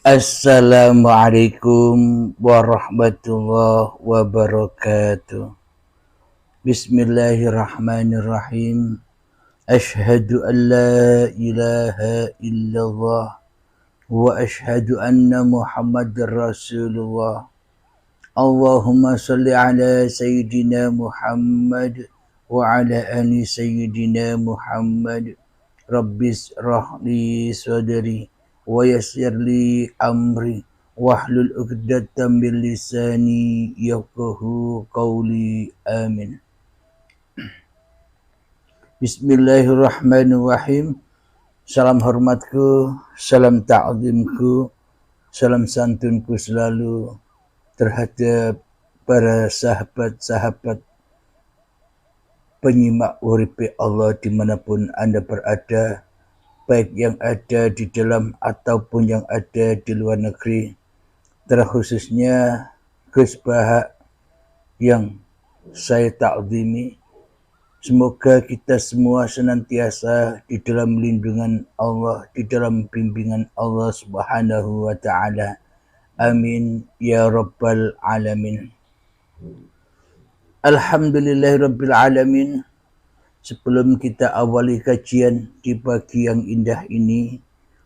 Assalamualaikum warahmatullahi wabarakatuh. Bismillahirrahmanirrahim. Ashhadu an la ilaha illallah wa ashhadu anna Muhammadar Rasulullah. Allahumma salli ala Sayyidina Muhammad wa ala ali Sayyidina Muhammad. Rabbis rahli sadri wa yassirli amri wahlul 'uqdatam min lisani yafqahu qawli. Amin. Bismillahirrahmanirrahim. Salam hormatku, salam ta'zimku, salam santunku selalu terhadap para sahabat-sahabat penyimak uripe Allah dimanapun Anda berada, baik yang ada di dalam ataupun yang ada di luar negeri, terkhususnya Gus Baha yang saya ta'zimi. Semoga kita semua senantiasa di dalam lindungan Allah, di dalam bimbingan Allah Subhanahu wa ta'ala. Amin ya rabbal alamin. Alhamdulillahirabbil alamin. Sebelum kita awali kajian di pagi yang indah ini,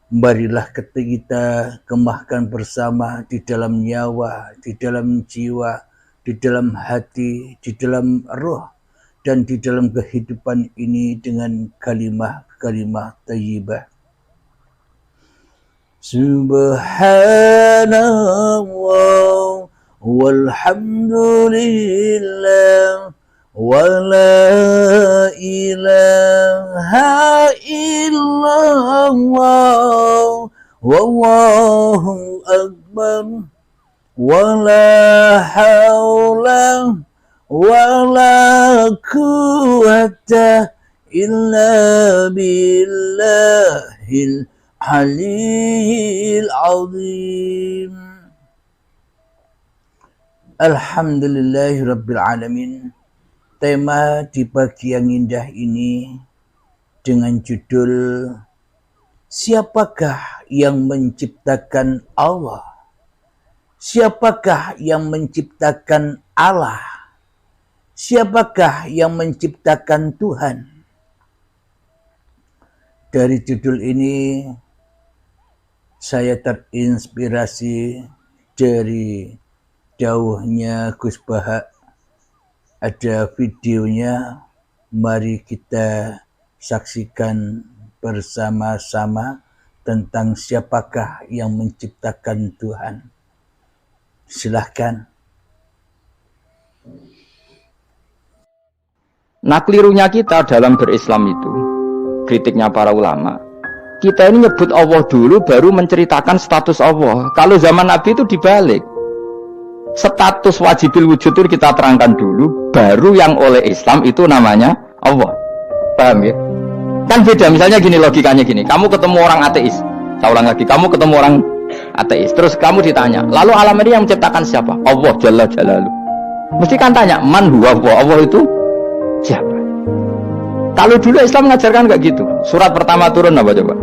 marilah kita kemahkan bersama di dalam nyawa, di dalam jiwa, di dalam hati, di dalam roh, dan di dalam kehidupan ini dengan kalimah-kalimah thayyibah. Subhanallah walhamdulillah wa la ilaha illallah wallahu akbar wa la hawla wa la quwwata illa billahil aliyyil azim. Alhamdulillahirabbil alamin. Tema di pagi yang indah ini dengan judul Siapakah yang menciptakan Allah? Siapakah yang menciptakan Allah? Siapakah yang menciptakan Tuhan? Dari judul ini saya terinspirasi dari dawuhnya Gus Baha. Ada videonya, mari kita saksikan bersama-sama tentang siapakah yang menciptakan Tuhan. Silahkan. Nah, kelirunya kita dalam berislam itu, kritiknya para ulama, kita ini nyebut Allah dulu baru menceritakan status Allah. Kalau zaman Nabi itu dibalik. Status wajibil wujud itu kita terangkan dulu, baru yang oleh Islam itu namanya Allah. Paham ya? Kan beda, misalnya gini, logikanya gini, kamu ketemu orang ateis, saya ulang lagi, kamu ketemu orang ateis, terus kamu ditanya, lalu alam ini yang menciptakan siapa? Allah Jalla Jalalu. Mesti kan tanya, man huwa Allah, Allah itu siapa? Kalau dulu Islam mengajarkan kayak gitu. Surat pertama turun apa coba?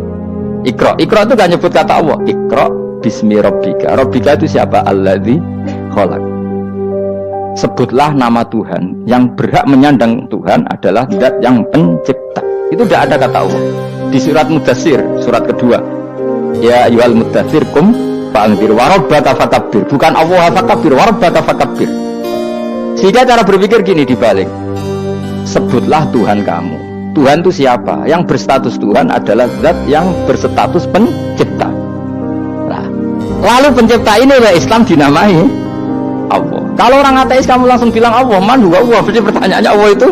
Iqra. Iqra itu gak nyebut kata Allah. Iqra bismi rabbika. Rabbika itu siapa? Alladzi khalaq. Sebutlah nama Tuhan. Yang berhak menyandang Tuhan adalah zat yang pencipta. Itu tidak ada kata Allah. Di surat Mudatsir, surat kedua. Ya ayyuhal mudatsir kum fa'anzir wa rabbaka fakabbir. Bukan Allah fakabbir, wa rabbaka fakabbir. Sehingga cara berpikir gini dibalik. Sebutlah Tuhan kamu. Tuhan itu siapa? Yang berstatus Tuhan adalah zat yang berstatus pencipta. Nah, lalu pencipta ini oleh Islam dinamai Allah. Kalau orang ateis kamu langsung bilang Allah, man huwa Allah. Berarti pertanyaannya Allah itu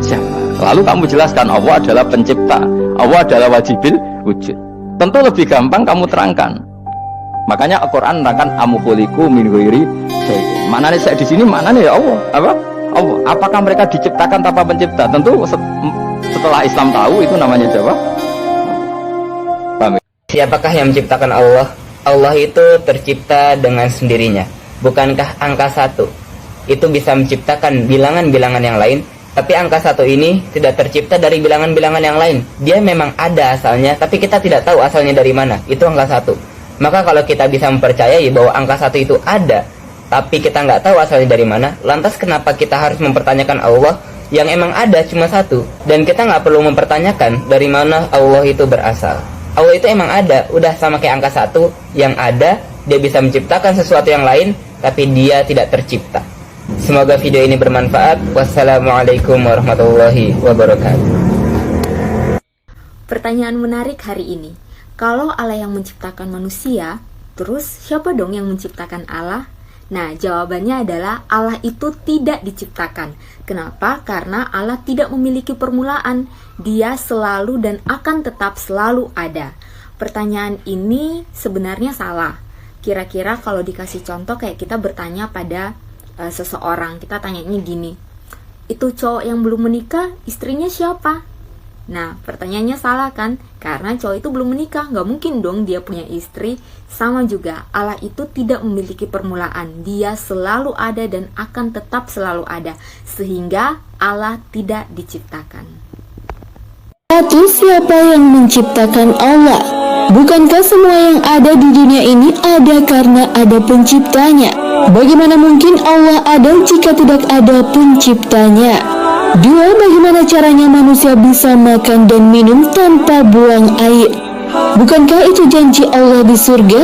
siapa? Lalu kamu jelaskan Allah adalah pencipta. Allah adalah wajibil wujud. Tentu lebih gampang kamu terangkan. Makanya Al-Quran menerangkan amukhuliku min ghairi syai'in. Maknanya saya di sini maknanya ya Allah. Apa? Allah. Apakah mereka diciptakan tanpa pencipta? Tentu setelah Islam tahu itu namanya jawab. Paham? Siapakah yang menciptakan Allah? Allah itu tercipta dengan sendirinya. Bukankah angka 1 itu bisa menciptakan bilangan-bilangan yang lain? Tapi angka 1 ini tidak tercipta dari bilangan-bilangan yang lain. Dia memang ada asalnya, tapi kita tidak tahu asalnya dari mana. Itu angka 1. Maka kalau kita bisa mempercayai bahwa angka 1 itu ada, tapi kita nggak tahu asalnya dari mana, lantas kenapa kita harus mempertanyakan Allah yang emang ada cuma 1? Dan kita nggak perlu mempertanyakan dari mana Allah itu berasal. Allah itu emang ada, udah sama kayak angka 1 yang ada, dia bisa menciptakan sesuatu yang lain, tapi dia tidak tercipta. Semoga video ini bermanfaat. Wassalamualaikum warahmatullahi wabarakatuh. Pertanyaan menarik hari ini. Kalau Allah yang menciptakan manusia, terus siapa dong yang menciptakan Allah? Nah, jawabannya adalah Allah itu tidak diciptakan. Kenapa? Karena Allah tidak memiliki permulaan. Dia selalu dan akan tetap selalu ada. Pertanyaan ini sebenarnya salah. Kira-kira kalau dikasih contoh kayak kita bertanya pada seseorang, kita tanyanya gini, itu cowok yang belum menikah, istrinya siapa? Nah, pertanyaannya salah kan? Karena cowok itu belum menikah, nggak mungkin dong dia punya istri. Sama juga, Allah itu tidak memiliki permulaan. Dia selalu ada dan akan tetap selalu ada. Sehingga Allah tidak diciptakan. Satu, siapa yang menciptakan Allah? Bukankah semua yang ada di dunia ini ada karena ada penciptanya? Bagaimana mungkin Allah ada jika tidak ada penciptanya? Dua, bagaimana caranya manusia bisa makan dan minum tanpa buang air? Bukankah itu janji Allah di surga?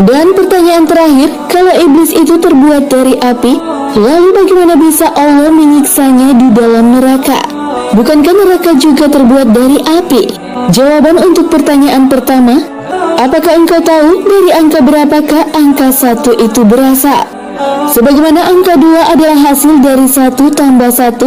Dan pertanyaan terakhir, kalau iblis itu terbuat dari api, lalu bagaimana bisa Allah menyiksanya di dalam neraka? Bukankah neraka juga terbuat dari api? Jawaban untuk pertanyaan pertama, apakah engkau tahu dari angka berapakah angka 1 itu berasal? Sebagaimana angka 2 adalah hasil dari 1 tambah 1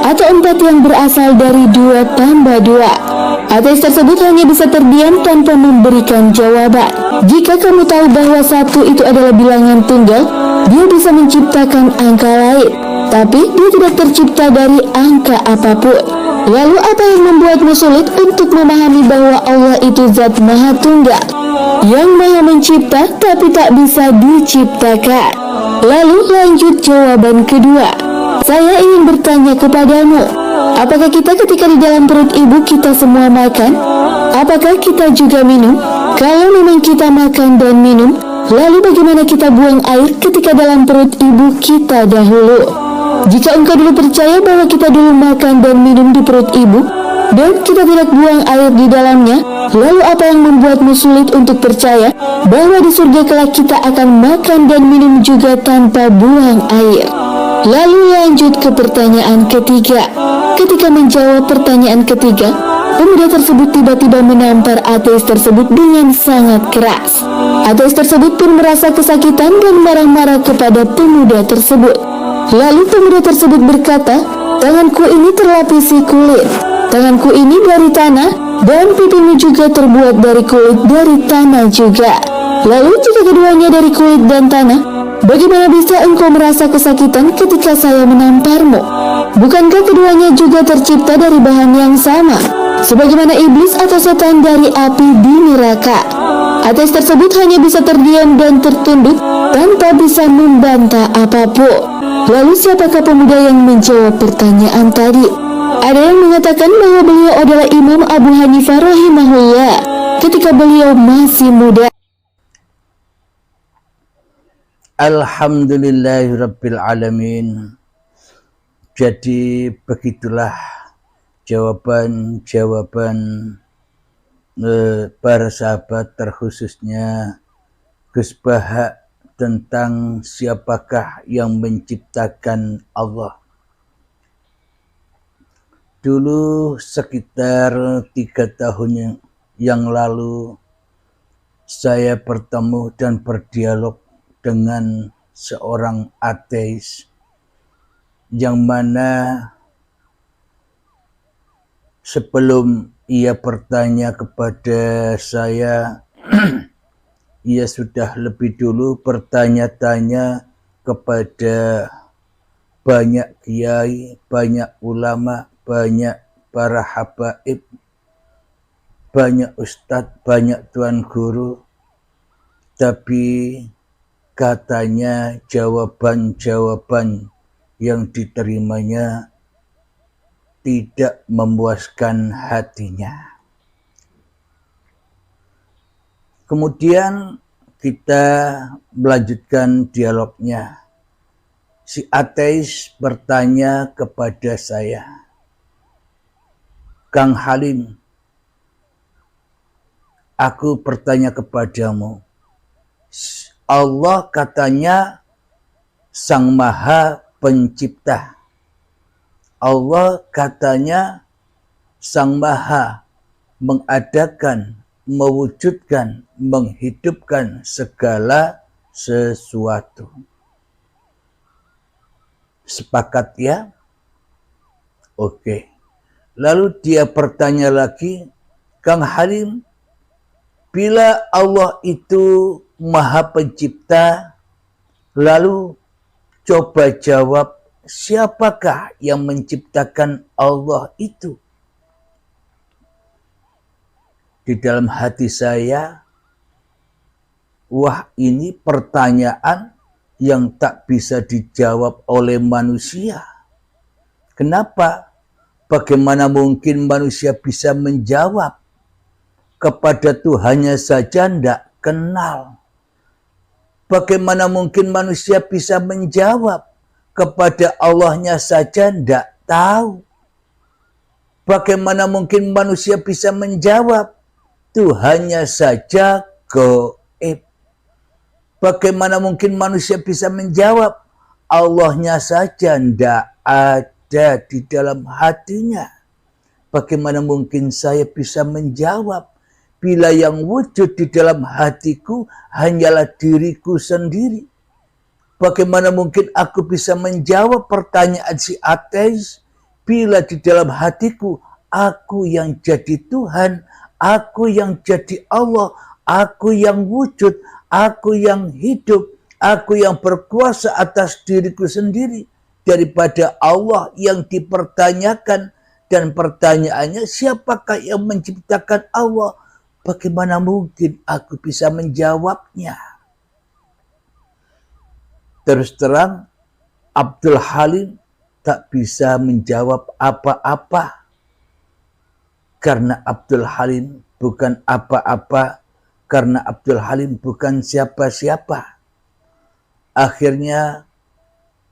atau 4 yang berasal dari 2 tambah 2. Ateis tersebut hanya bisa terdiam tanpa memberikan jawaban. Jika kamu tahu bahwa 1 itu adalah bilangan tunggal, dia bisa menciptakan angka lain, tapi dia tidak tercipta dari angka apapun. Lalu apa yang membuatmu sulit untuk memahami bahwa Allah itu zat maha tunggal, yang maha mencipta tapi tak bisa diciptakan? Lalu lanjut jawaban kedua. Saya ingin bertanya kepadamu, apakah kita ketika di dalam perut ibu kita semua makan? Apakah kita juga minum? Kalau memang kita makan dan minum, lalu bagaimana kita buang air ketika dalam perut ibu kita dahulu? Jika engkau dulu percaya bahwa kita dulu makan dan minum di perut ibu, dan kita tidak buang air di dalamnya, lalu apa yang membuatmu sulit untuk percaya bahwa di surga kelak kita akan makan dan minum juga tanpa buang air? Lalu lanjut ke pertanyaan ketiga. Ketika menjawab pertanyaan ketiga, pemuda tersebut tiba-tiba menampar ateis tersebut dengan sangat keras. Ateis tersebut pun merasa kesakitan dan marah-marah kepada pemuda tersebut. Lalu pemuda tersebut berkata, tanganku ini terlapisi kulit, tanganku ini dari tanah, dan pipimu juga terbuat dari kulit dari tanah juga. Lalu jika keduanya dari kulit dan tanah, bagaimana bisa engkau merasa kesakitan ketika saya menamparmu? Bukankah keduanya juga tercipta dari bahan yang sama, sebagaimana iblis atau setan dari api di neraka? Ateis tersebut hanya bisa terdiam dan tertunduk tanpa bisa membantah apapun. Lalu siapakah pemuda yang menjawab pertanyaan tadi? Ada yang mengatakan bahwa beliau adalah Imam Abu Hanifah rahimahullah ketika beliau masih muda. Alhamdulillahirabbil alamin. Jadi begitulah jawaban-jawaban para sahabat, terkhususnya Gus Baha, tentang siapakah yang menciptakan Allah. Dulu sekitar 3 tahun yang lalu saya bertemu dan berdialog dengan seorang ateis yang mana sebelum ia bertanya kepada saya ia sudah lebih dulu bertanya-tanya kepada banyak kiai, banyak ulama, banyak para habaib, banyak ustadz, banyak tuan guru. Tapi katanya jawaban-jawaban yang diterimanya tidak memuaskan hatinya. Kemudian kita melanjutkan dialognya. Si ateis bertanya kepada saya, Kang Halim, aku bertanya kepadamu, Allah katanya Sang Maha Pencipta. Allah katanya Sang Maha mengadakan, mewujudkan, menghidupkan segala sesuatu. Sepakat ya? Oke. Lalu dia bertanya lagi, Kang Halim, bila Allah itu Maha Pencipta, lalu coba jawab, siapakah yang menciptakan Allah itu? Di dalam hati saya, wah ini pertanyaan yang tak bisa dijawab oleh manusia. Kenapa? Bagaimana mungkin manusia bisa menjawab? Kepada Tuhannya saja tidak kenal. Bagaimana mungkin manusia bisa menjawab? Kepada Allahnya saja tidak tahu. Bagaimana mungkin manusia bisa menjawab? Tuhannya saja gaib. Bagaimana mungkin manusia bisa menjawab? Allahnya saja tidak ada di dalam hatinya. Bagaimana mungkin saya bisa menjawab? Bila yang wujud di dalam hatiku hanyalah diriku sendiri. Bagaimana mungkin aku bisa menjawab pertanyaan si ateis? Bila di dalam hatiku aku yang jadi Tuhan, aku yang jadi Allah, aku yang wujud, aku yang hidup, aku yang berkuasa atas diriku sendiri. Daripada Allah yang dipertanyakan, dan pertanyaannya siapakah yang menciptakan Allah? Bagaimana mungkin aku bisa menjawabnya? Terus terang, Abdul Halim tak bisa menjawab apa-apa. Karena Abdul Halim bukan apa-apa, karena Abdul Halim bukan siapa-siapa. Akhirnya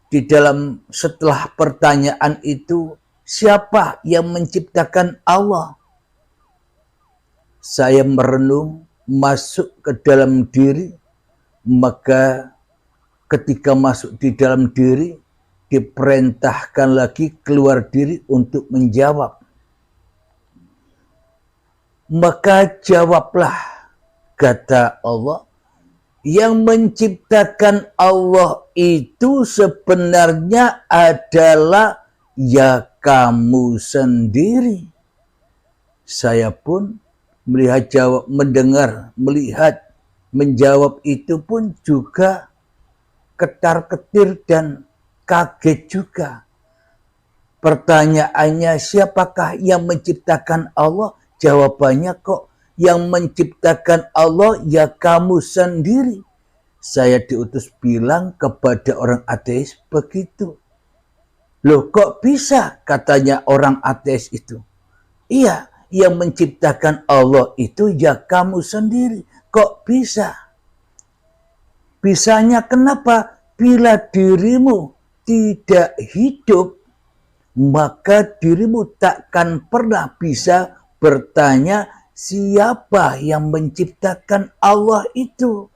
di dalam setelah pertanyaan itu, siapa yang menciptakan Allah? Saya merenung, masuk ke dalam diri, maka ketika masuk di dalam diri, diperintahkan lagi keluar diri untuk menjawab. Maka jawablah, kata Allah, yang menciptakan Allah itu sebenarnya adalah ya kamu sendiri. Saya pun melihat jawab, mendengar, melihat, menjawab itu pun juga ketar-ketir dan kaget juga. Pertanyaannya, siapakah yang menciptakan Allah? Jawabannya kok yang menciptakan Allah ya kamu sendiri. Saya diutus bilang kepada orang ateis begitu. Loh kok bisa katanya orang ateis itu? Iya, yang menciptakan Allah itu ya kamu sendiri. Kok bisa? Bisanya kenapa? Bila dirimu tidak hidup, maka dirimu takkan pernah bisa bertanya siapa yang menciptakan Allah itu.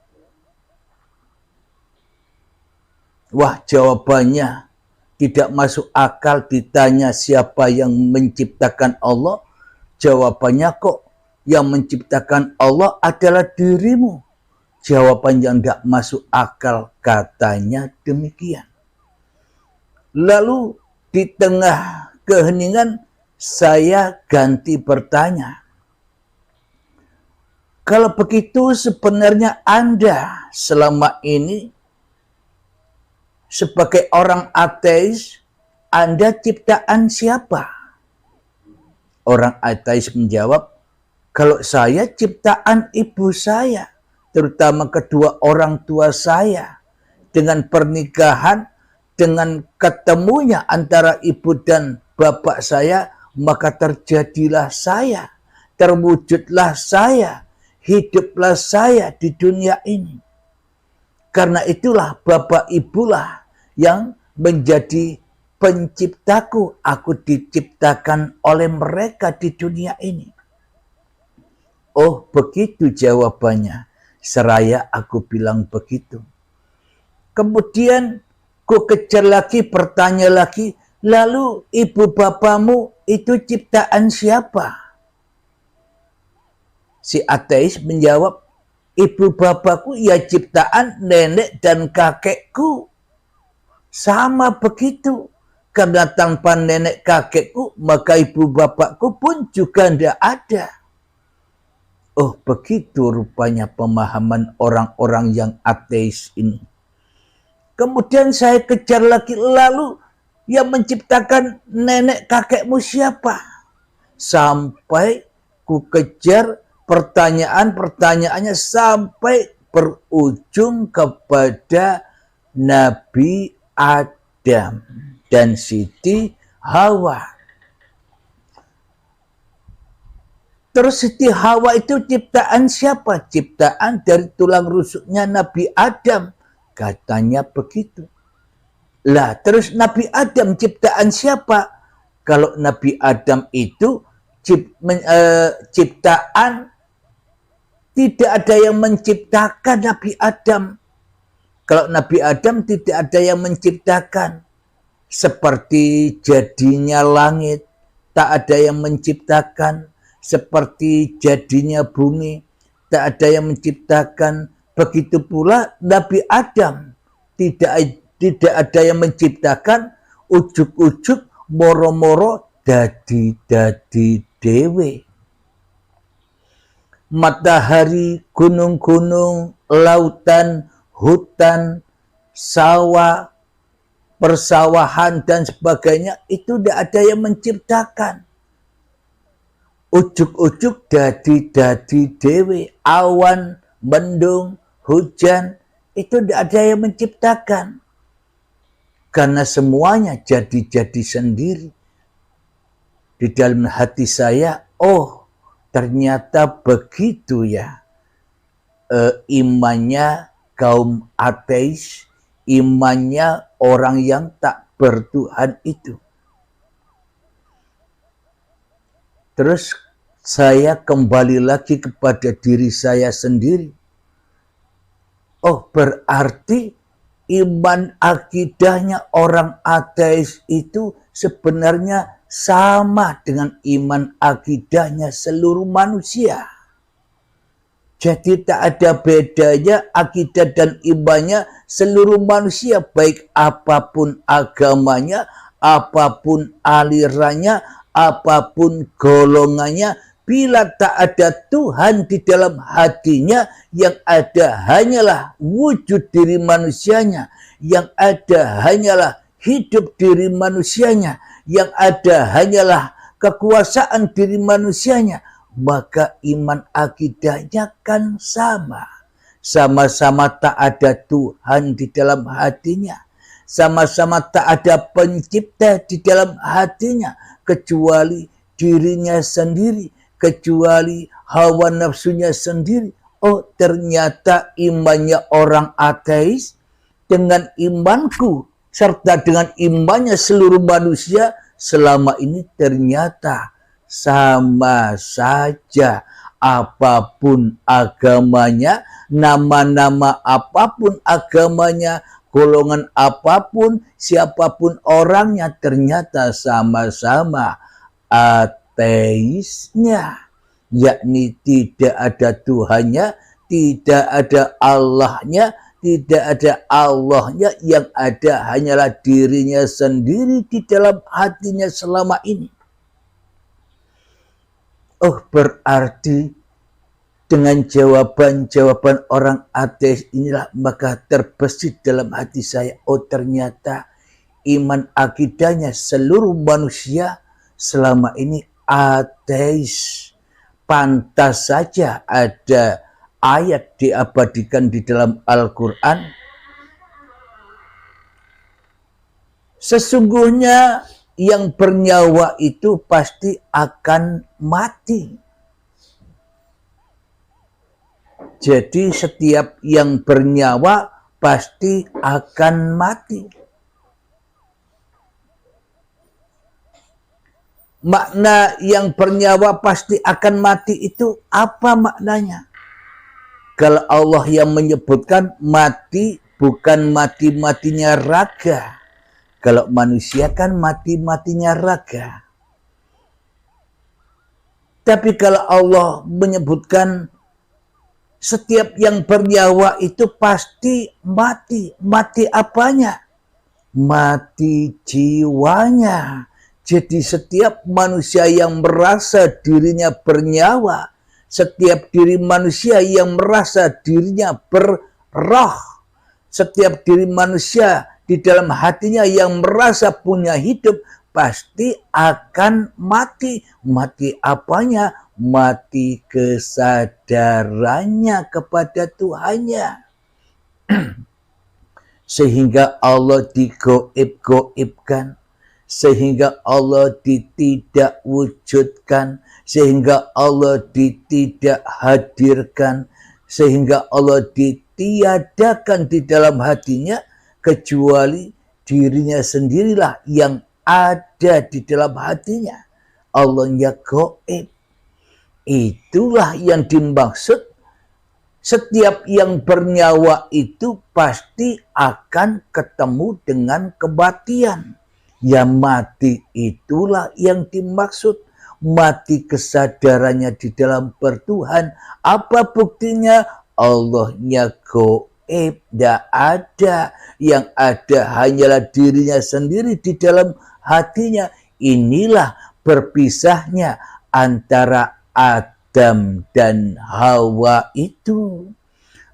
Wah, jawabannya tidak masuk akal. Ditanya siapa yang menciptakan Allah, jawabannya kok yang menciptakan Allah adalah dirimu. Jawaban yang tidak masuk akal, katanya demikian. Lalu di tengah keheningan saya ganti bertanya. Kalau begitu sebenarnya Anda selama ini sebagai orang ateis, Anda ciptaan siapa? Orang ateis menjawab, kalau saya ciptaan ibu saya, terutama kedua orang tua saya. Dengan pernikahan, dengan ketemunya antara ibu dan bapak saya, maka terjadilah saya, terwujudlah saya, hiduplah saya di dunia ini. Karena itulah bapak ibulah yang menjadi penciptaku. Aku diciptakan oleh mereka di dunia ini. Oh, begitu jawabannya. Seraya aku bilang begitu. Kemudian ku kejar lagi, bertanya lagi, lalu ibu bapamu itu ciptaan siapa? Si ateis menjawab, ibu bapakku ya ciptaan nenek dan kakekku. Sama begitu. Karena tanpa nenek kakekku, maka ibu bapakku pun juga tidak ada. Oh, begitu rupanya pemahaman orang-orang yang ateis ini. Kemudian saya kejar lagi, lalu yang menciptakan nenek kakekmu siapa? Sampai ku kejar pertanyaannya sampai berujung kepada Nabi Adam dan Siti Hawa. Terus Siti Hawa itu ciptaan siapa? Ciptaan dari tulang rusuknya Nabi Adam. Katanya begitu. Lah, terus Nabi Adam ciptaan siapa? Kalau Nabi Adam itu ciptaan, tidak ada yang menciptakan Nabi Adam. Kalau Nabi Adam tidak ada yang menciptakan. Seperti jadinya langit, tak ada yang menciptakan. Seperti jadinya bumi, tak ada yang menciptakan. Begitu pula Nabi Adam, tidak ada yang menciptakan, ujuk-ujuk moro-moro dadi dewe. Matahari, gunung-gunung, lautan, hutan, sawah, persawahan dan sebagainya itu tidak ada yang menciptakan. Ujuk-ujuk dadi dewe, awan, mendung, hujan, itu tidak ada yang menciptakan. Karena semuanya jadi sendiri. Di dalam hati saya, oh ternyata begitu ya. Imannya kaum ateis, imannya orang yang tak bertuhan itu. Terus saya kembali lagi kepada diri saya sendiri. Oh, berarti iman akidahnya orang ateis itu sebenarnya sama dengan iman akidahnya seluruh manusia. Jadi tak ada bedanya akidah dan imannya seluruh manusia, baik apapun agamanya, apapun alirannya, apapun golongannya. Bila tak ada Tuhan di dalam hatinya, yang ada hanyalah wujud diri manusianya, yang ada hanyalah hidup diri manusianya, yang ada hanyalah kekuasaan diri manusianya, maka iman akidahnya kan sama. Sama-sama tak ada Tuhan di dalam hatinya. Sama-sama tak ada pencipta di dalam hatinya, kecuali dirinya sendiri, kecuali hawa nafsunya sendiri. Oh, ternyata imannya orang ateis dengan imanku serta dengan imannya seluruh manusia selama ini ternyata sama saja. Apapun agamanya, nama-nama apapun agamanya, golongan apapun, siapapun orangnya, ternyata sama-sama ateisnya, yakni tidak ada Tuhannya, tidak ada Allahnya, tidak ada Allahnya, yang ada hanyalah dirinya sendiri di dalam hatinya selama ini. Oh, berarti dengan jawaban-jawaban orang ateis inilah maka terbesit dalam hati saya, oh ternyata iman akidahnya seluruh manusia selama ini ateis. Pantas saja ada ayat diabadikan di dalam Al-Quran. Sesungguhnya yang bernyawa itu pasti akan mati. Jadi setiap yang bernyawa pasti akan mati. Makna yang bernyawa pasti akan mati itu apa maknanya? Kalau Allah yang menyebutkan mati bukan mati-matinya raga. Kalau manusia kan mati-matinya raga. Tapi kalau Allah menyebutkan setiap yang bernyawa itu pasti mati. Mati apanya? Mati jiwanya. Jadi setiap manusia yang merasa dirinya bernyawa, setiap diri manusia yang merasa dirinya berroh, setiap diri manusia di dalam hatinya yang merasa punya hidup, pasti akan mati. Mati apanya? Mati kesadarannya kepada Tuhannya. Sehingga Allah digoib-goibkan, sehingga Allah ditidakwujudkan, sehingga Allah ditidakhadirkan, sehingga Allah ditiadakan di dalam hatinya, kecuali dirinya sendirilah yang ada di dalam hatinya. Allahnya gaib. Itulah yang dimaksud setiap yang bernyawa itu pasti akan ketemu dengan kematian. Ya mati itulah yang dimaksud. Mati kesadarannya di dalam bertuhan. Apa buktinya? Allahnya gaib. Tidak ada. Yang ada hanyalah dirinya sendiri di dalam hatinya. Inilah berpisahnya antara Adam dan Hawa itu.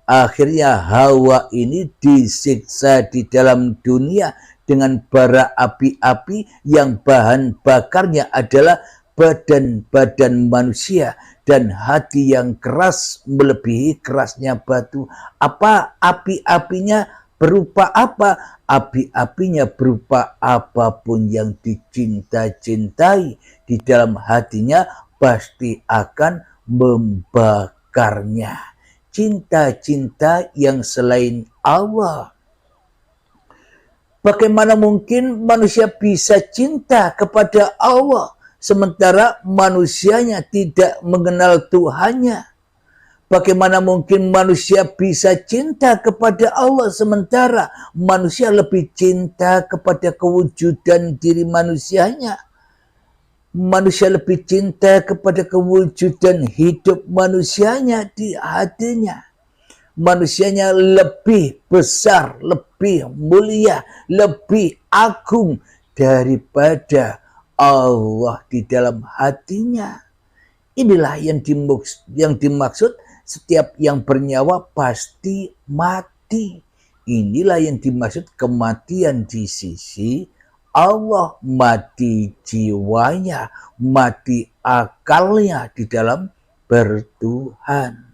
Akhirnya Hawa ini disiksa di dalam dunia dengan bara api-api yang bahan bakarnya adalah badan-badan manusia dan hati yang keras melebihi kerasnya batu. Apa api-apinya? Berupa apa? Api-apinya berupa apapun yang dicinta-cintai di dalam hatinya pasti akan membakarnya. Cinta-cinta yang selain Allah. Bagaimana mungkin manusia bisa cinta kepada Allah sementara manusianya tidak mengenal Tuhannya? Bagaimana mungkin manusia bisa cinta kepada Allah sementara manusia lebih cinta kepada kewujudan diri manusianya? Manusia lebih cinta kepada kewujudan hidup manusianya di hatinya. Manusianya lebih besar, lebih mulia, lebih agung daripada Allah di dalam hatinya. Inilah yang dimaksud setiap yang bernyawa pasti mati. Inilah yang dimaksud kematian di sisi Allah. Mati jiwanya, mati akalnya di dalam bertuhan.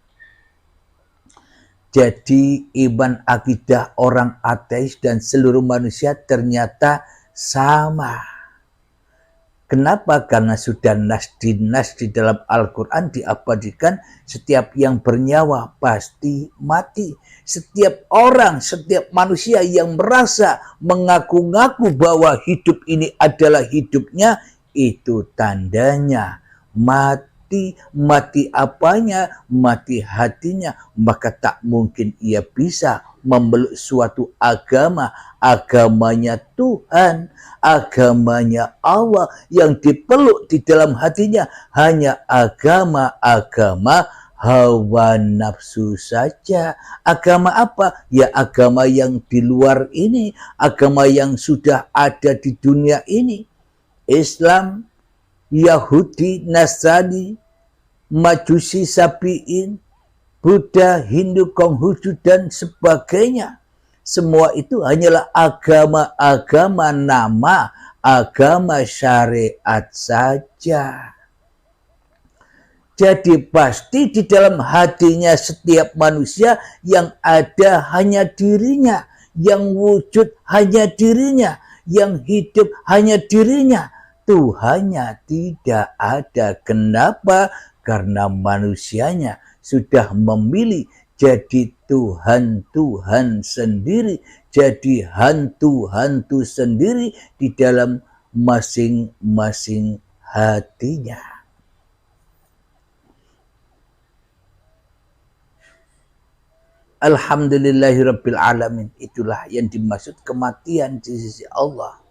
Jadi iman akidah orang ateis dan seluruh manusia ternyata sama. Kenapa? Karena sudah nas di dalam Al-Quran diabadikan setiap yang bernyawa pasti mati. Setiap orang, setiap manusia yang merasa mengaku-ngaku bahwa hidup ini adalah hidupnya, itu tandanya mati. Mati apanya? Mati hatinya. Maka tak mungkin ia bisa memeluk suatu agama. Agamanya Tuhan, agamanya Allah. Yang dipeluk di dalam hatinya hanya agama-agama hawa nafsu saja. Agama apa? Ya agama yang di luar ini. Agama yang sudah ada di dunia ini. Islam, Yahudi, Nasrani, Majusi, Sabi'in, Buddha, Hindu, Konghucu, dan sebagainya. Semua itu hanyalah agama-agama nama, agama syariat saja. Jadi pasti di dalam hatinya setiap manusia yang ada hanya dirinya, yang wujud hanya dirinya, yang hidup hanya dirinya. Tuhannya tidak ada. Kenapa? Karena manusianya sudah memilih jadi Tuhan sendiri, jadi hantu-hantu sendiri di dalam masing-masing hatinya. Alhamdulillahirabbil alamin. Itulah yang dimaksud kematian di sisi Allah.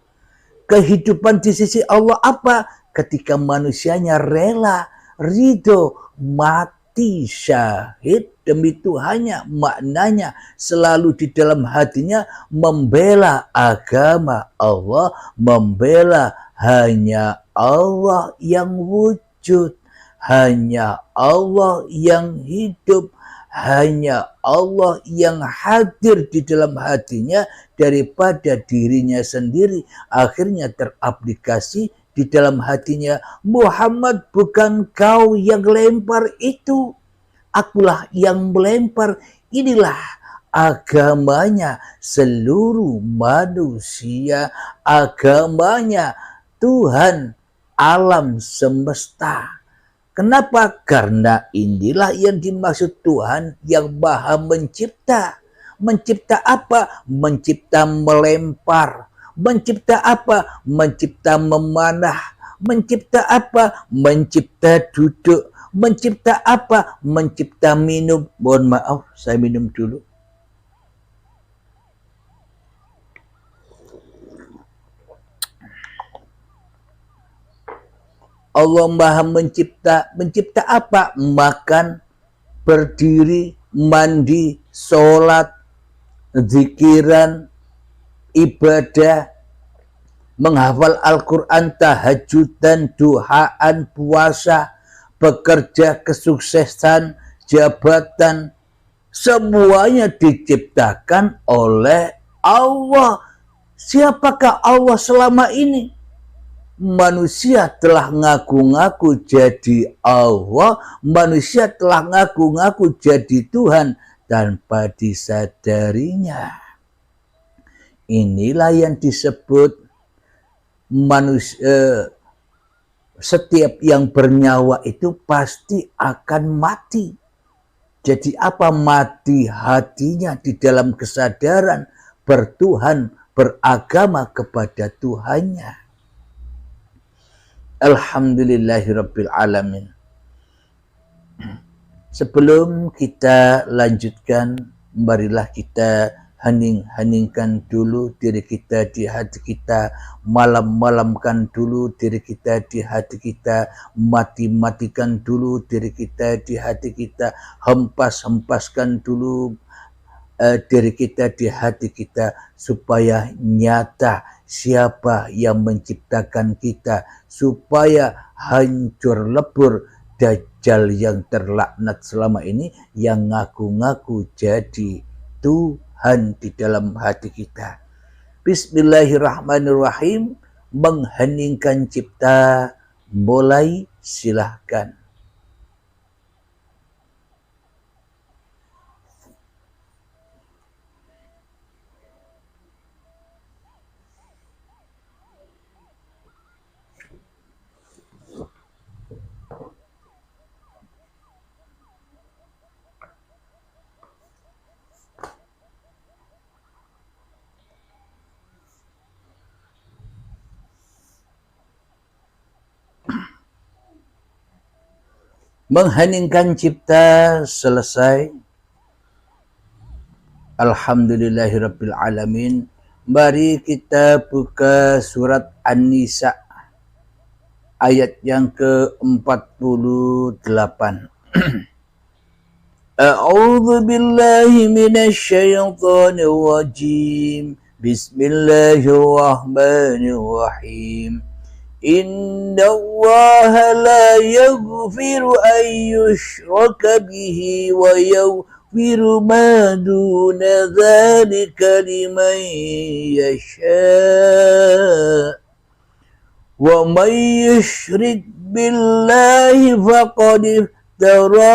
Kehidupan di sisi Allah apa? Ketika manusianya rela, ridho, mati syahid demi Tuhannya. Maknanya selalu di dalam hatinya membela agama Allah, membela hanya Allah yang wujud, hanya Allah yang hidup, hanya Allah yang hadir di dalam hatinya daripada dirinya sendiri. Akhirnya teraplikasi di dalam hatinya, Muhammad bukan kau yang lempar itu, akulah yang melempar. Inilah agamanya seluruh manusia, agamanya Tuhan alam semesta. Kenapa? Karena inilah yang dimaksud Tuhan yang maha mencipta. Mencipta apa? Mencipta melempar. Mencipta apa? Mencipta memanah. Mencipta apa? Mencipta duduk. Mencipta apa? Mencipta minum. Mohon maaf, saya minum dulu. Allah maha mencipta. Mencipta apa? Makan, berdiri, mandi, sholat, zikiran, ibadah, menghafal Al-Quran, tahajudan, duhaan, puasa, bekerja, kesuksesan, jabatan, semuanya diciptakan oleh Allah. Siapakah Allah selama ini? Manusia telah ngaku-ngaku jadi Allah, manusia telah ngaku-ngaku jadi Tuhan tanpa disadarinya. Inilah yang disebut manusia, setiap yang bernyawa itu pasti akan mati. Jadi apa? Mati hatinya di dalam kesadaran bertuhan, beragama kepada Tuhannya. Alhamdulillahirabbil alamin. Sebelum kita lanjutkan, marilah kita hening-heningkan dulu diri kita di hati kita, malam-malamkan dulu diri kita di hati kita, mati-matikan dulu diri kita di hati kita, hempas-hempaskan dulu diri kita di hati kita, supaya nyata siapa yang menciptakan kita, supaya hancur lebur dajjal yang terlaknat selama ini yang ngaku-ngaku jadi Tuhan di dalam hati kita. Bismillahirrahmanirrahim. Mengheningkan cipta, mulai, silahkan. Mengheningkan cipta selesai. Alhamdulillahirabbil alamin. Mari kita buka surat An-Nisa ayat yang ke-48. A'udzu billahi minasy syaithanir rajim. Bismillahirrahmanirrahim. Inna Allaha la yaghfiru an yushraka bihi wa yaghfiru ma duna dzalika liman yasha. Wa man yushrik billahi faqad iftara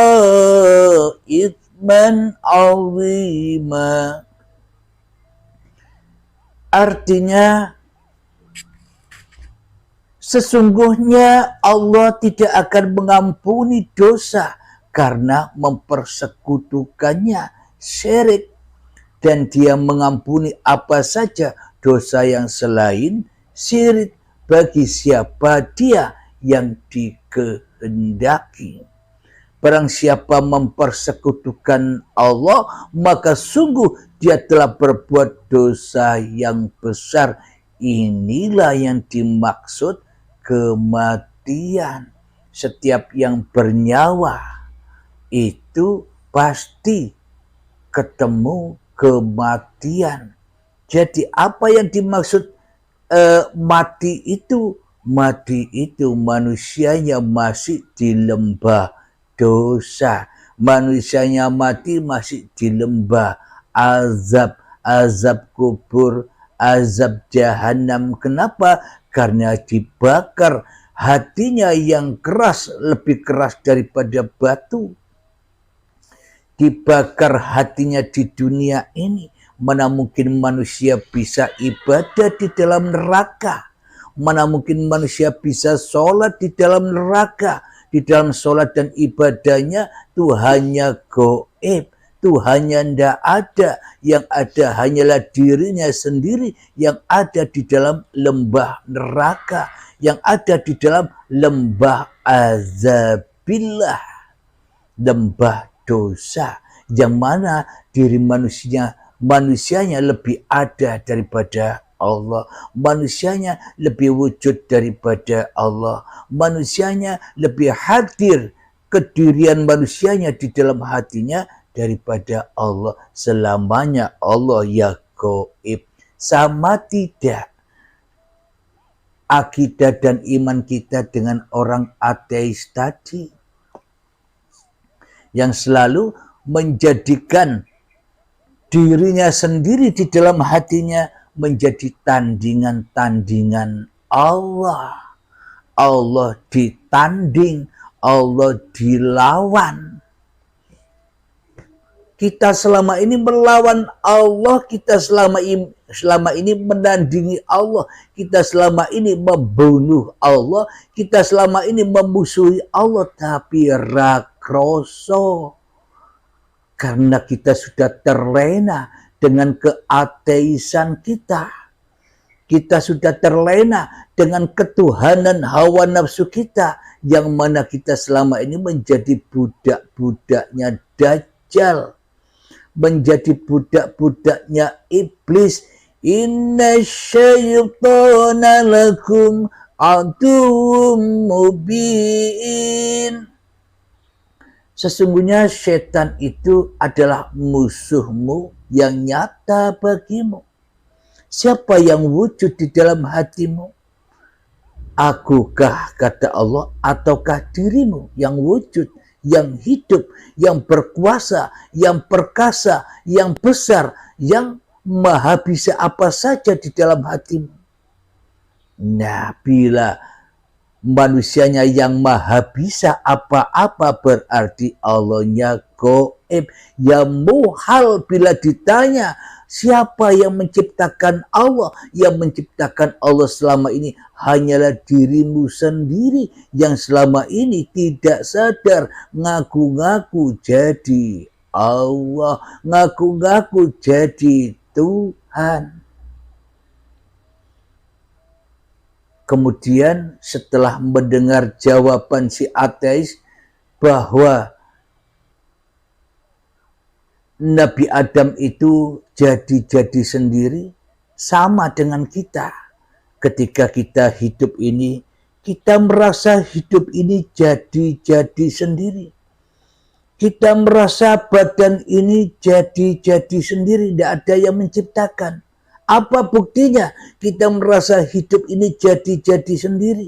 itsman 'azima. Artinya, sesungguhnya Allah tidak akan mengampuni dosa karena mempersekutukannya syirik, dan dia mengampuni apa saja dosa yang selain syirik bagi siapa dia yang dikehendaki. Barang siapa mempersekutukan Allah, maka sungguh dia telah berbuat dosa yang besar. Inilah yang dimaksud kematian. Setiap yang bernyawa itu pasti ketemu kematian. Jadi apa yang dimaksud mati itu? Mati itu manusianya masih di lembah dosa. Manusianya mati masih di lembah azab, azab kubur, azab jahanam. Kenapa? Karena dibakar. Hatinya yang keras, lebih keras daripada batu. Dibakar hatinya di dunia ini. Mana mungkin manusia bisa ibadah di dalam neraka? Mana mungkin manusia bisa sholat di dalam neraka? Di dalam sholat dan ibadahnya Tuhannya gaib, Tuhannya tidak ada. Yang ada hanyalah dirinya sendiri yang ada di dalam lembah neraka, yang ada di dalam lembah azabillah, lembah dosa, yang mana diri manusianya lebih ada daripada Allah, manusianya lebih wujud daripada Allah, manusianya lebih hadir kedirian manusianya di dalam hatinya daripada Allah. Selamanya Allah ya gaib. Sama tidak akidah dan iman kita dengan orang ateis tadi, yang selalu menjadikan dirinya sendiri di dalam hatinya menjadi tandingan-tandingan Allah. Allah ditanding, Allah dilawan. Kita selama ini melawan Allah, kita selama ini menandingi Allah, kita selama ini membunuh Allah, kita selama ini memusuhi Allah, tapi rakroso. Karena kita sudah terlena dengan keateisan kita. Kita sudah terlena dengan ketuhanan hawa nafsu kita, yang mana kita selama ini menjadi budak-budaknya Dajjal, menjadi budak-budaknya iblis. Inna syaitana lakum aduwwum mubin. Sesungguhnya setan itu adalah musuhmu yang nyata bagimu. Siapa yang wujud di dalam hatimu? Akukah, kata Allah, ataukah dirimu yang wujud, yang hidup, yang berkuasa, yang perkasa, yang besar, yang maha bisa apa saja di dalam hatimu? Nah, bila manusianya yang maha bisa apa-apa, berarti Allahnya gaib. Ya muhal bila ditanya siapa yang menciptakan Allah. Yang menciptakan Allah selama ini hanyalah dirimu sendiri, yang selama ini tidak sadar, ngaku-ngaku jadi Allah, ngaku-ngaku jadi Tuhan. Kemudian setelah mendengar jawaban si ateis bahwa Nabi Adam itu jadi-jadi sendiri, sama dengan kita. Ketika kita hidup ini, kita merasa hidup ini jadi-jadi sendiri. Kita merasa badan ini jadi-jadi sendiri, tidak ada yang menciptakan. Apa buktinya? Kita merasa hidup ini jadi-jadi sendiri.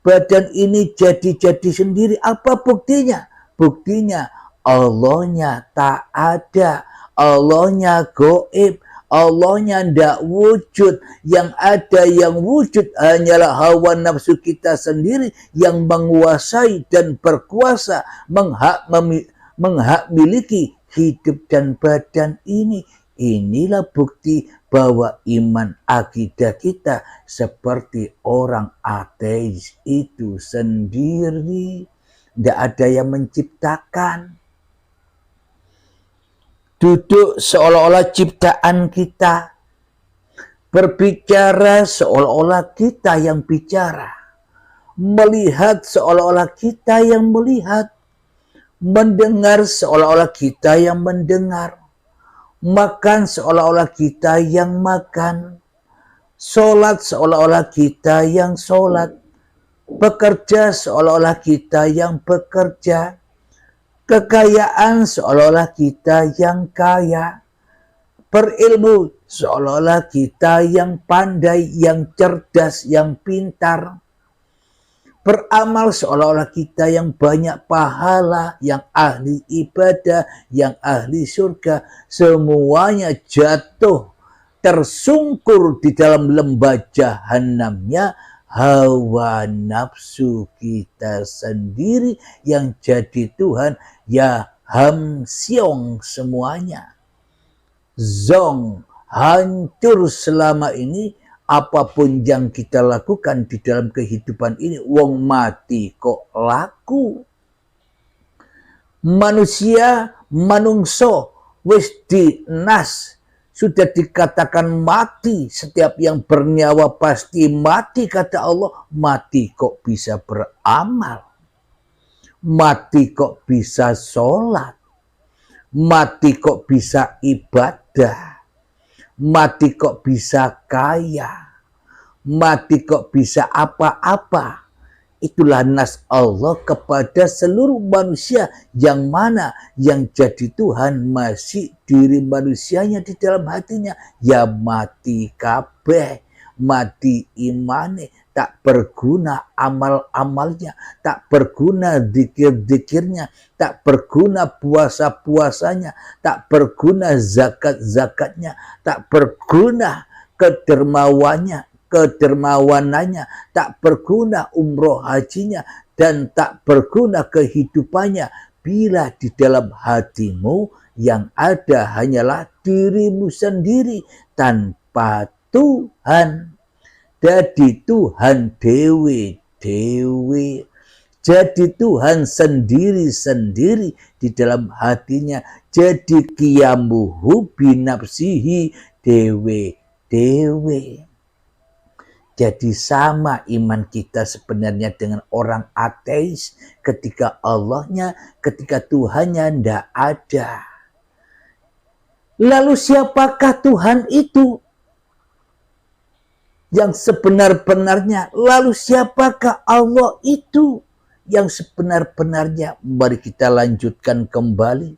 Badan ini jadi-jadi sendiri. Apa buktinya? Buktinya Allahnya tak ada. Allahnya gaib. Allahnya tidak wujud. Yang ada yang wujud hanyalah hawa nafsu kita sendiri yang menguasai dan berkuasa, menghak miliki hidup dan badan ini. Inilah bukti bahwa iman akidah kita seperti orang ateis itu sendiri. Tidak ada yang menciptakan. duduk seolah-olah ciptaan kita, berbicara seolah-olah kita yang bicara, melihat seolah-olah kita yang melihat, mendengar seolah-olah kita yang mendengar, makan seolah-olah kita yang makan, sholat seolah-olah kita yang sholat, bekerja seolah-olah kita yang bekerja, kekayaan seolah-olah kita yang kaya, berilmu seolah-olah kita yang pandai, yang cerdas, yang pintar, beramal seolah-olah kita yang banyak pahala, yang ahli ibadah, yang ahli surga. Semuanya jatuh tersungkur di dalam lembah jahanamnya hawa nafsu kita sendiri yang jadi Tuhan. Ya hamsyong semuanya, zong, hancur selama ini. Apapun yang kita lakukan di dalam kehidupan ini, wong mati kok laku. Manusia, manungso, wis dinas, sudah dikatakan mati. Setiap yang bernyawa pasti mati, kata Allah. Mati kok bisa beramal, mati kok bisa sholat, mati kok bisa ibadah, mati kok bisa kaya, mati kok bisa apa-apa. Itulah nas Allah kepada seluruh manusia, yang mana yang jadi Tuhan masih diri manusianya di dalam hatinya. Ya mati kabeh, mati imane, tak berguna amal-amalnya, tak berguna zikir-zikirnya, tak berguna puasa-puasanya, tak berguna zakat-zakatnya, tak berguna kedermawanannya, tak berguna umroh hajinya, dan tak berguna kehidupannya bila di dalam hatimu yang ada hanyalah dirimu sendiri tanpa Tuhan. Jadi Tuhan dewe-dewe, jadi Tuhan sendiri-sendiri di dalam hatinya, jadi qiyamuhu binafsihi dewe-dewe. Jadi sama iman kita sebenarnya dengan orang ateis ketika Allahnya, ketika Tuhannya tidak ada. Lalu siapakah Tuhan itu yang sebenar-benarnya? Lalu siapakah Allah itu yang sebenar-benarnya? Mari kita lanjutkan kembali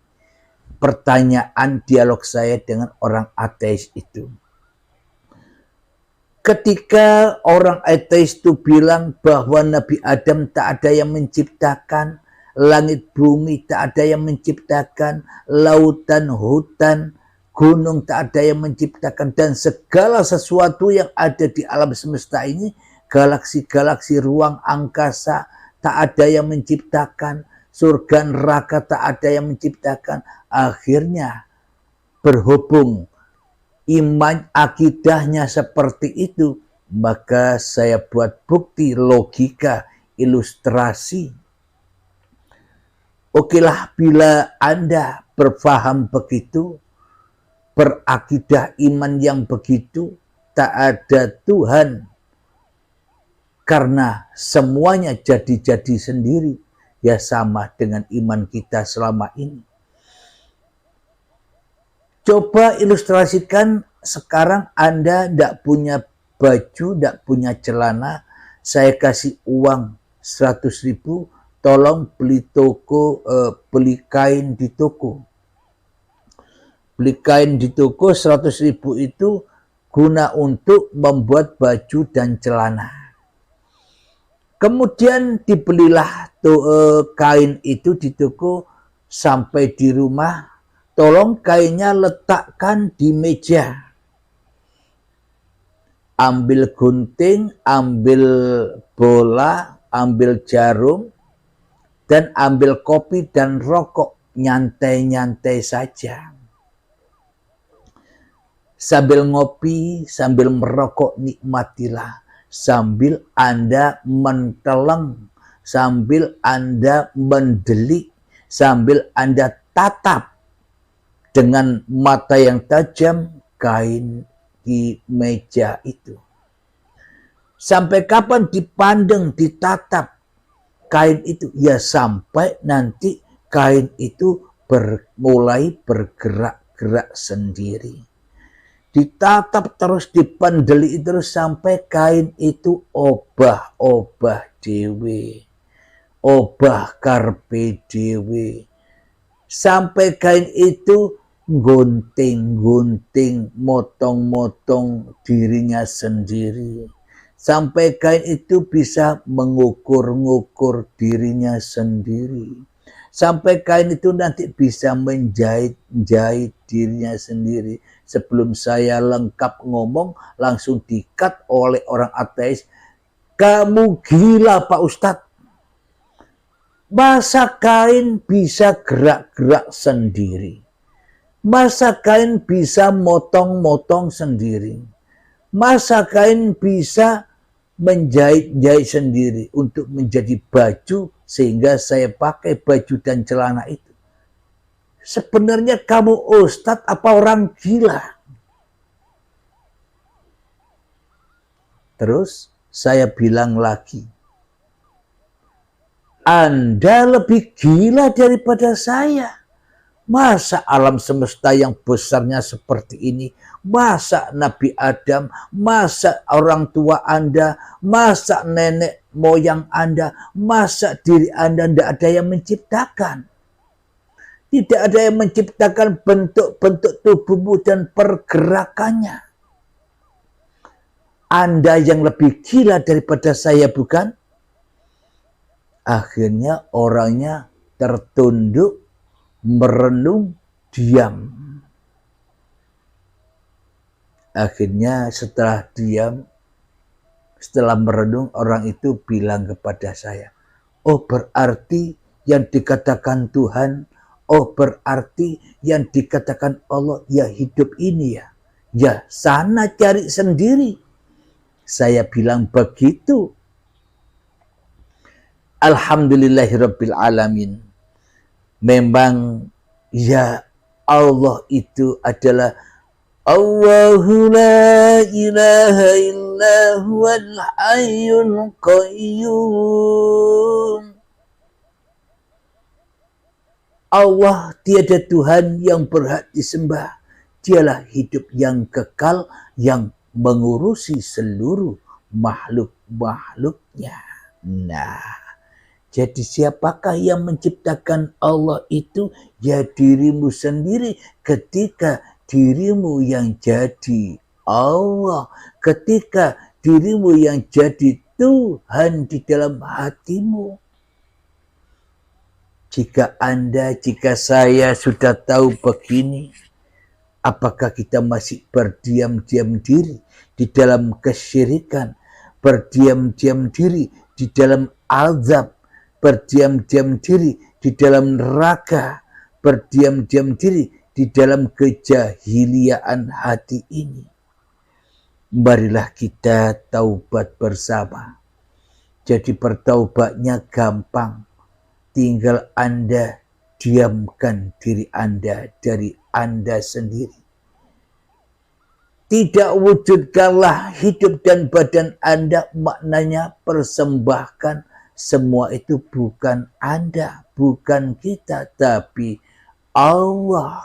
pertanyaan dialog saya dengan orang ateis itu. Ketika orang ateis itu bilang bahwa Nabi Adam tak ada yang menciptakan, langit bumi tak ada yang menciptakan, lautan, hutan, gunung tak ada yang menciptakan, dan segala sesuatu yang ada di alam semesta ini, galaksi-galaksi, ruang angkasa, tak ada yang menciptakan, surga neraka tak ada yang menciptakan. Akhirnya berhubung iman akidahnya seperti itu, maka saya buat bukti, logika, ilustrasi. Okelah, bila Anda berfaham begitu, berakidah iman yang begitu, tak ada Tuhan karena semuanya jadi-jadi sendiri, ya sama dengan iman kita selama ini. Coba ilustrasikan sekarang Anda tidak punya baju, tidak punya celana, saya kasih uang 100.000, tolong beli kain di toko. Beli kain di toko 100.000 itu guna untuk membuat baju dan celana. Kemudian dibelilah kain itu di toko, sampai di rumah, tolong kainnya letakkan di meja. Ambil gunting, ambil bola, ambil jarum, dan ambil kopi dan rokok. Nyantai-nyantai saja. Sambil ngopi, sambil merokok, nikmatilah. Sambil Anda menteleng, sambil Anda mendelik, sambil Anda tatap dengan mata yang tajam kain di meja itu. Sampai kapan dipandang, ditatap kain itu? Ya sampai nanti kain itu mulai bergerak-gerak sendiri. Ditatap terus, dipandeli terus sampai kain itu obah-obah dewe. Obah karpe dewe. Sampai kain itu gunting-gunting, motong-motong dirinya sendiri. Sampai kain itu bisa mengukur-ngukur dirinya sendiri. Sampai kain itu nanti bisa menjahit-jahit dirinya sendiri. Sebelum saya lengkap ngomong, langsung di-cut oleh orang ateis. Kamu gila Pak Ustadz. Masa kain bisa gerak-gerak sendiri? Masa kain bisa motong-motong sendiri? Masa kain bisa menjahit-jahit sendiri untuk menjadi baju sehingga saya pakai baju dan celana itu? Sebenarnya kamu ustadz apa orang gila? Terus saya bilang lagi, Anda lebih gila daripada saya. Masa alam semesta yang besarnya seperti ini? Masa Nabi Adam? Masa orang tua Anda? Masa nenek moyang Anda? Masa diri Anda tidak ada yang menciptakan? Tidak ada yang menciptakan bentuk-bentuk tubuhmu dan pergerakannya. Anda yang lebih gila daripada saya, bukan? Akhirnya orangnya tertunduk, merenung, diam. Akhirnya setelah diam, setelah merenung, orang itu bilang kepada saya, oh berarti yang dikatakan Tuhan, oh berarti yang dikatakan Allah, ya hidup ini ya. Ya sana cari sendiri. Saya bilang begitu. Alhamdulillahirabbil alamin. Memang ya Allah itu adalah Allahu la ilaha illa huwal hayyul qayyum. Allah tiada Tuhan yang berhak disembah. Dialah hidup yang kekal yang mengurusi seluruh makhluk-makhluknya. Nah, jadi siapakah yang menciptakan Allah itu? Ya dirimu sendiri ketika dirimu yang jadi Allah. Ketika dirimu yang jadi Tuhan di dalam hatimu. Jika Anda, jika saya sudah tahu begini, apakah kita masih berdiam-diam diri di dalam kesyirikan, berdiam-diam diri di dalam azab, berdiam-diam diri di dalam neraka, berdiam-diam diri di dalam kejahiliaan hati ini? Marilah kita taubat bersama. Jadi bertaubatnya gampang. Tinggal Anda diamkan diri Anda dari Anda sendiri. Tidak wujudkanlah hidup dan badan Anda, maknanya persembahkan. Semua itu bukan Anda, bukan kita, tapi Allah.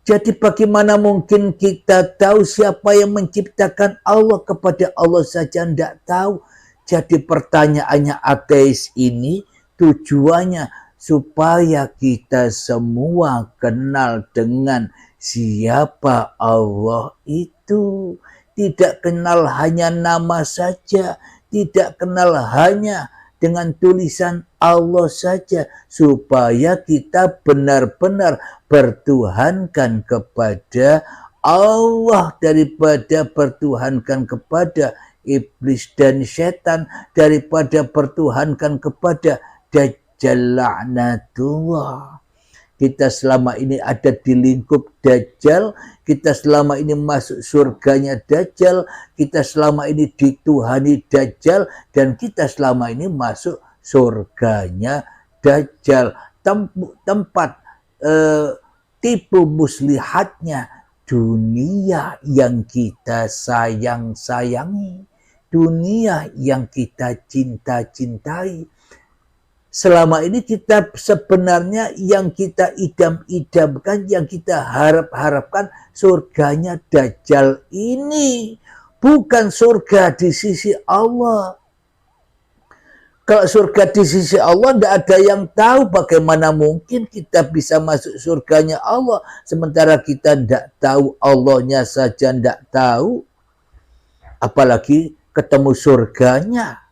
Jadi bagaimana mungkin kita tahu siapa yang menciptakan Allah? Kepada Allah saja tidak tahu. Jadi pertanyaannya ateis ini tujuannya supaya kita semua kenal dengan siapa Allah itu. Tidak kenal hanya nama saja, tidak kenal hanya dengan tulisan Allah saja, supaya kita benar-benar bertuhankan kepada Allah daripada bertuhankan kepada iblis dan setan, daripada bertuhankan kepada Dajjal laknatullah. Kita selama ini ada di lingkup Dajjal, kita selama ini masuk surganya Dajjal, kita selama ini dituhani Dajjal, dan kita selama ini masuk surganya Dajjal. tempat tipu muslihatnya dunia yang kita sayang-sayangi, dunia yang kita cinta-cintai. Selama ini kita sebenarnya yang kita idam-idamkan, yang kita harap-harapkan surganya Dajjal ini, bukan surga di sisi Allah. Kalau surga di sisi Allah tidak ada yang tahu, bagaimana mungkin kita bisa masuk surganya Allah sementara kita tidak tahu, Allahnya saja tidak tahu, apalagi ketemu surganya.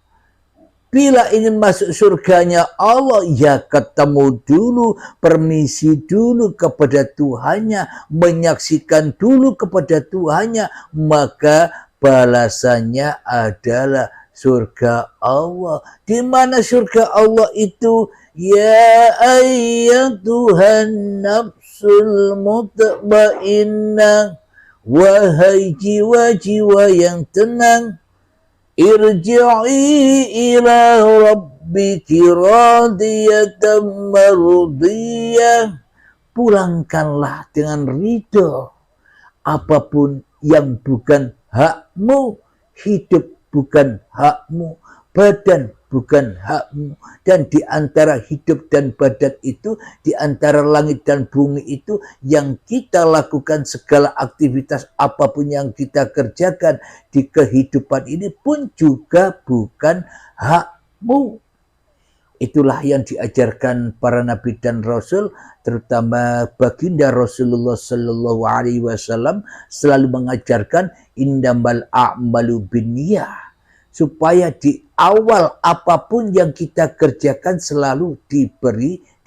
Bila ingin masuk surganya Allah, ya ketemu dulu, permisi dulu kepada Tuhannya, menyaksikan dulu kepada Tuhannya, maka balasannya adalah surga Allah. Di mana surga Allah itu? Ya ayyatuhan nafsul mutmainnah, wahai jiwa-jiwa yang tenang, irji'i ila rabbiki radiyatan mardiyah, pulangkanlah dengan ridho. Apapun yang bukan hakmu, hidup bukan hakmu, badan bukan hakmu, dan di antara hidup dan badan itu, di antara langit dan bumi itu, yang kita lakukan segala aktivitas apapun yang kita kerjakan di kehidupan ini pun juga bukan hakmu. Itulah yang diajarkan para nabi dan rasul, terutama baginda Rasulullah Sallallahu Alaihi Wasallam selalu mengajarkan innamal a'malu binniyah, supaya di awal apapun yang kita kerjakan selalu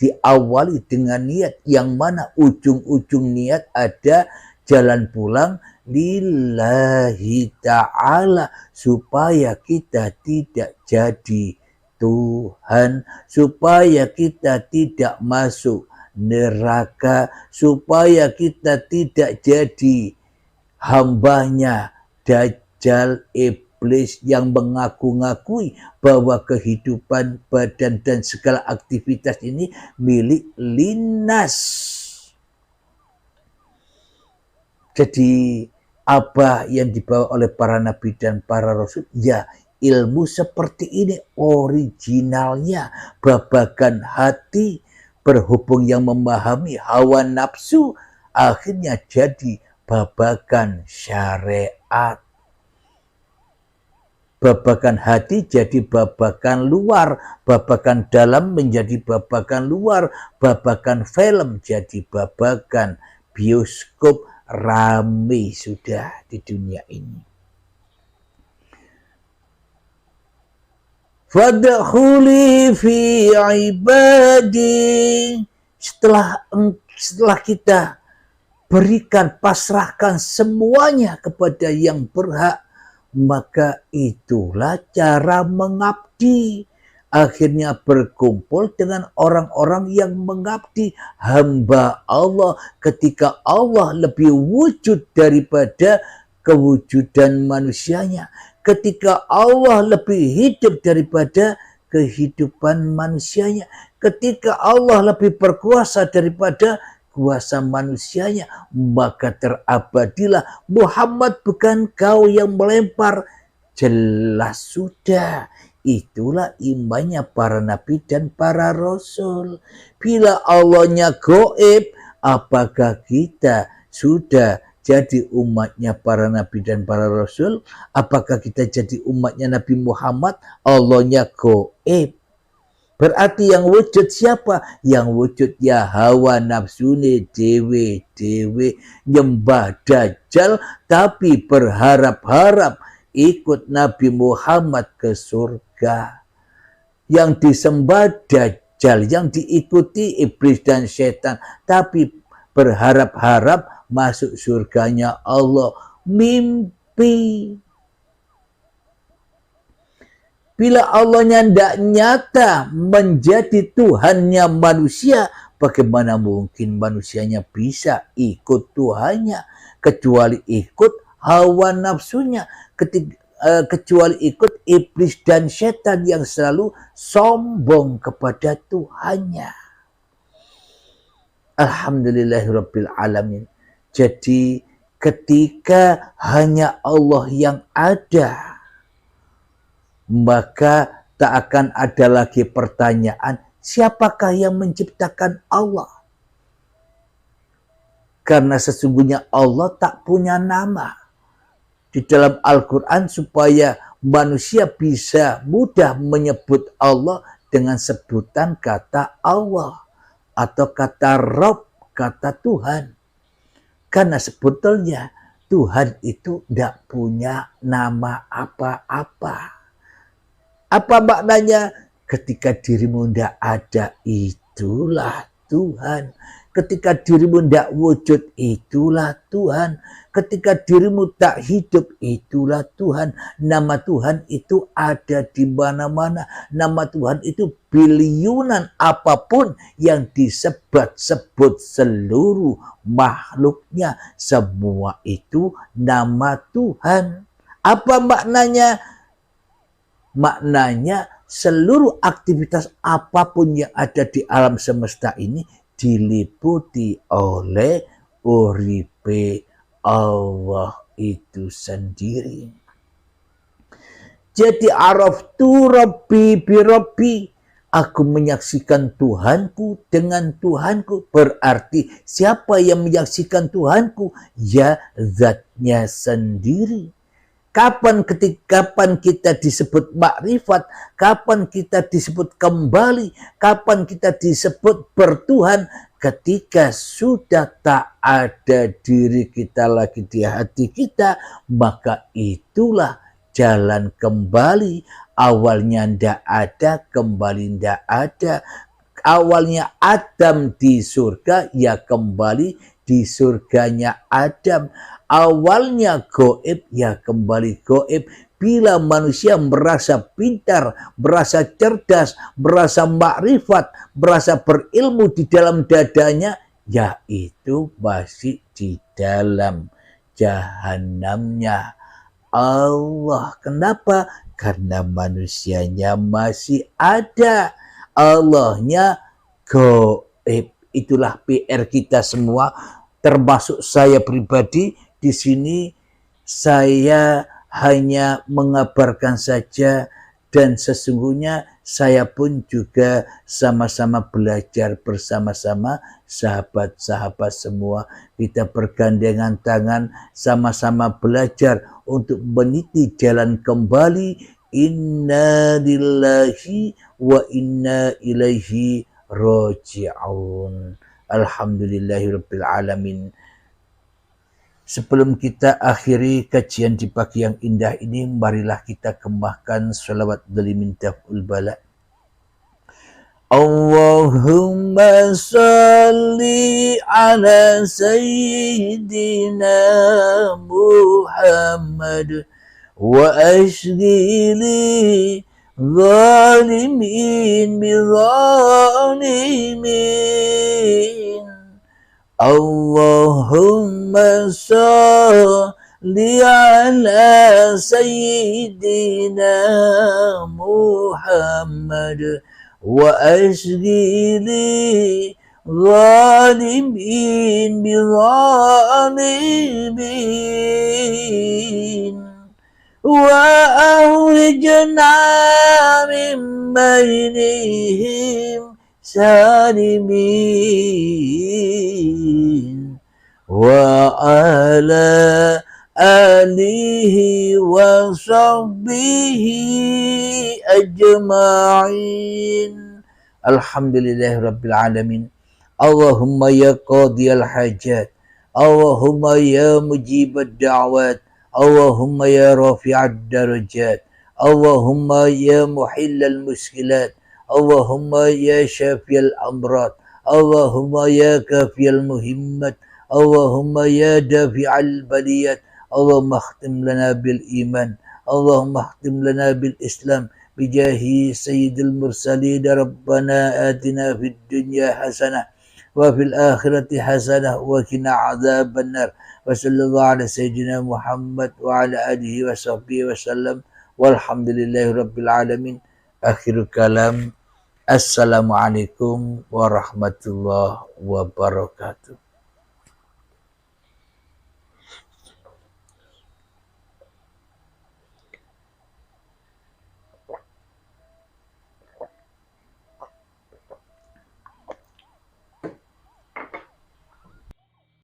diawali dengan niat, yang mana ujung-ujung niat ada jalan pulang lillahi ta'ala, supaya kita tidak jadi Tuhan, supaya kita tidak masuk neraka, supaya kita tidak jadi hambanya Dajjal iblis yang mengaku-ngakui bahwa kehidupan badan dan segala aktivitas ini milik linnas. Jadi apa yang dibawa oleh para nabi dan para rasul? Ya, ilmu seperti ini originalnya, babagan hati, berhubung yang memahami hawa nafsu, akhirnya jadi babagan syariat. Babagan hati jadi babagan luar, babagan dalam menjadi babagan luar, babagan film jadi babagan bioskop, rame sudah di dunia ini. Fadkhuli fi ibadi, setelah kita berikan, pasrahkan semuanya kepada yang berhak, maka itulah cara mengabdi. Akhirnya berkumpul dengan orang-orang yang mengabdi, hamba Allah, ketika Allah lebih wujud daripada kewujudan manusianya, ketika Allah lebih hidup daripada kehidupan manusianya, ketika Allah lebih berkuasa daripada kuasa manusianya, maka terabadilah Muhammad, bukan kau yang melempar. Jelas sudah, itulah imannya para nabi dan para rasul. Bila Allahnya gaib, apakah kita sudah jadi umatnya para nabi dan para rasul? Apakah kita jadi umatnya Nabi Muhammad? Allahnya gaib. Berarti yang wujud siapa? Yang wujud ya hawa nafsune dewe-dewe, nyembah Dajjal tapi berharap-harap ikut Nabi Muhammad ke surga. Yang disembah Dajjal, yang diikuti iblis dan setan, tapi berharap-harap masuk surganya Allah. Mimpi. Bila Allahnya tidak nyata menjadi Tuhannya manusia, bagaimana mungkin manusianya bisa ikut Tuhannya, kecuali ikut hawa nafsunya, kecuali ikut iblis dan setan yang selalu sombong kepada Tuhannya. Alhamdulillahirabbil alamin. Jadi ketika hanya Allah yang ada, maka tak akan ada lagi pertanyaan siapakah yang menciptakan Allah. Karena sesungguhnya Allah tak punya nama. Di dalam Al-Quran supaya manusia bisa mudah menyebut Allah dengan sebutan kata Allah atau kata Rabb, kata Tuhan. Karena sebetulnya Tuhan itu tidak punya nama apa-apa. Apa maknanya? Ketika dirimu tidak ada, itulah Tuhan. Ketika dirimu tidak wujud, itulah Tuhan. Ketika dirimu tak hidup, itulah Tuhan. Nama Tuhan itu ada di mana-mana. Nama Tuhan itu biliunan, apapun yang disebut-sebut seluruh makhluknya. Semua itu nama Tuhan. Apa maknanya? Maknanya seluruh aktivitas apapun yang ada di alam semesta ini diliputi oleh uripe Allah itu sendiri. Jadi araftu rabbi bi rabbi, aku menyaksikan Tuhanku dengan Tuhanku. Berarti siapa yang menyaksikan Tuhanku? Ya zatnya sendiri. Kapan kita disebut makrifat, kapan kita disebut kembali, kapan kita disebut bertuhan, ketika sudah tak ada diri kita lagi di hati kita, maka itulah jalan kembali. Awalnya ndak ada, kembali ndak ada. Awalnya Adam di surga, ya kembali di surganya Adam. Awalnya goib, ya kembali goib. Bila manusia merasa pintar, merasa cerdas, merasa makrifat, merasa berilmu di dalam dadanya, ya itu masih di dalam jahanamnya Allah. Kenapa? Karena manusianya masih ada. Allahnya goib. Itulah PR kita semua, termasuk saya pribadi. Di sini saya hanya mengabarkan saja, dan sesungguhnya saya pun juga sama-sama belajar bersama-sama sahabat-sahabat semua. Kita bergandengan tangan sama-sama belajar untuk meniti jalan kembali. Inna lillahi wa inna ilaihi raji'un. Alhamdulillahirabbil alamin. Sebelum kita akhiri kajian di pagi yang indah ini, marilah kita kembangkan sholawat dari mintaful bala. Allahumma salli ala sayyidina Muhammad wa ashghili zalimin bi zalimin. Allahumma salli ala sayyidina Muhammad wa ashghili zalimin bi zalimin wa ahrijna min bainihim salimin wa ala alihi wa sahbihi ajma'in. Alhamdulillahirabbil alamin. Allahumma ya qadiyal hajat, Allahumma ya mujibad da'wat, Allahumma ya rafi'ad darajat, Allahumma ya muhillal muskilat, Allahumma ya syafiyal amrat, Allahumma ya kafiyal muhimmat, Allahumma ya dafi'al baliyat. Allahumma khtim lana bil iman, Allahumma khtim lana bil islam, bijahi sayyidil mursalin. Rabbana atina fid dunya hasanah wa fil akhirati hasanah wa qina adzaban nar. Wa sallallahu ala sayyidina Muhammad wa ala alihi wa sahbihi wa sallam. Walhamdulillahi rabbil alamin. Akhirul kalam. Assalamualaikum warahmatullahi wabarakatuh.